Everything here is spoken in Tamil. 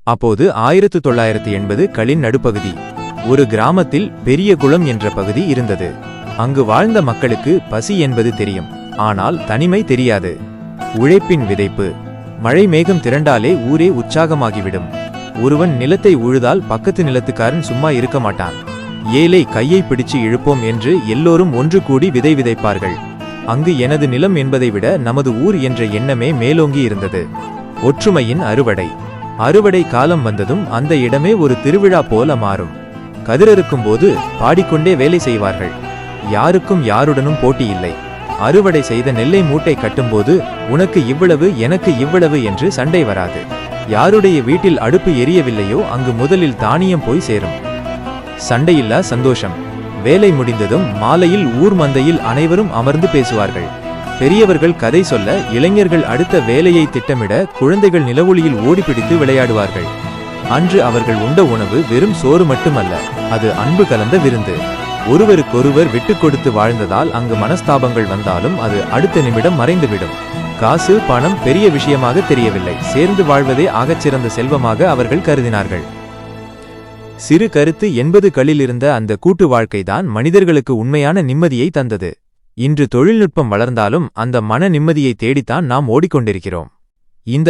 அப்போது 1980 களின் நடுப்பகுதி. ஒரு கிராமத்தில் பெரிய குளம் என்ற பகுதி இருந்தது. அங்கு வாழ்ந்த மக்களுக்கு பசி என்பது தெரியும், ஆனால் தனிமை தெரியாது. உழைப்பின் விதைப்பு. மழை மேகம் திரண்டாலே ஊரே உற்சாகமாகிவிடும். ஒருவன் நிலத்தை உழுதால் பக்கத்து நிலத்துக்காரன் சும்மா இருக்க மாட்டான். ஏழை கையை பிடிச்சு இழுப்போம் என்று எல்லோரும் ஒன்று கூடி விதை விதைப்பார்கள். அங்கு எனது நிலம் என்பதை விட நமது ஊர் என்ற எண்ணமே மேலோங்கி இருந்தது. ஒற்றுமையின் அறுவடை. அறுவடை காலம் வந்ததும் அந்த இடமே ஒரு திருவிழா போல மாறும். கதிரறுக்கும் போது பாடிக்கொண்டே வேலை செய்வார்கள். யாருக்கும் யாருடனும் போட்டி இல்லை. அறுவடை செய்த நெல்லை மூட்டை கட்டும்போது உனக்கு இவ்வளவு எனக்கு இவ்வளவு என்று சண்டை வராது. யாருடைய வீட்டில் அடுப்பு எரியவில்லையோ அங்கு முதலில் தானியம் போய் சேரும். சண்டையில்லா சந்தோஷம். வேலை முடிந்ததும் மாலையில் ஊர் மந்தையில் அனைவரும் அமர்ந்து பேசுவார்கள். பெரியவர்கள் கதை சொல்ல, இளைஞர்கள் அடுத்த வேலையை திட்டமிட, குழந்தைகள் நிலவொளியில் ஓடிப்பிடித்து விளையாடுவார்கள். அன்று அவர்கள் உண்ட உணவு வெறும் சோறு மட்டுமல்ல, அது அன்பு கலந்த விருந்து. ஒருவருக்கொருவர் விட்டுக் கொடுத்து வாழ்ந்ததால் அங்கு மனஸ்தாபங்கள் வந்தாலும் அது அடுத்த நிமிடம் மறைந்துவிடும். காசு பணம் பெரிய விஷயமாக தெரியவில்லை. சேர்ந்து வாழ்வதே ஆகச்சிறந்த செல்வமாக அவர்கள் கருதினார்கள். சிறு கருத்து 80களில் இருந்த அந்த கூட்டு வாழ்க்கைதான் மனிதர்களுக்கு உண்மையான நிம்மதியை தந்தது. இன்று தொழில்நுட்பம் வளர்ந்தாலும் அந்த மன நிம்மதியை தேடித்தான் நாம் ஓடிக்கொண்டிருக்கிறோம். இந்த